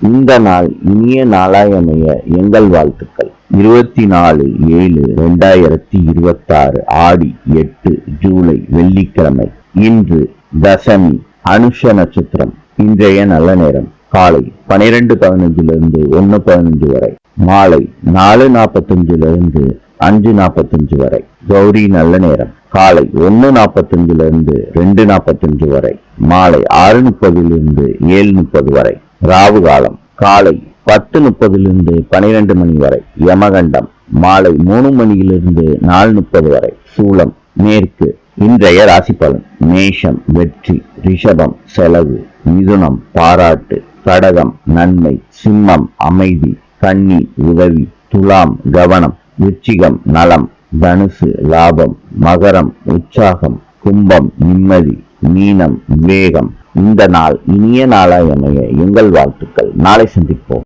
இந்த நாள் இனிய நாளாய் அமைய எங்கள் வாழ்த்துக்கள். 24/7/2026 ஆடி 8 ஜூலை வெள்ளிக்கிழமை. இன்று தசமி, அனுஷ நட்சத்திரம். இன்றைய நல்ல நேரம் காலை 12:15 1:15 வரை, மாலை 4:45 5:45 வரை. கௌரி நல்ல நேரம் காலை 1:45 2:45 வரை, மாலை 6:30 7:30 வரை. ராவு காலம் காலை 10:30 12 மணி வரை. யமகண்டம் மாலை 3 மணியிலிருந்து 4:30 வரை. சூலம் மேற்கு. இன்றைய ராசி பலன்: மேஷம் வெற்றி, ரிஷபம் செலவு, மிதுனம் பாராட்டு, கடகம் நன்மை, சிம்மம் அமைதி, கன்னி உதவி, துலாம் கவனம், விருச்சிகம் நலம், தனுசு லாபம், மகரம் உற்சாகம், கும்பம் நிம்மதி, மீனம் விவேகம். இந்த நாள் இனிய நாளாய் அமைய எங்கள் வாழ்த்துக்கள். நாளை சந்திப்போம்.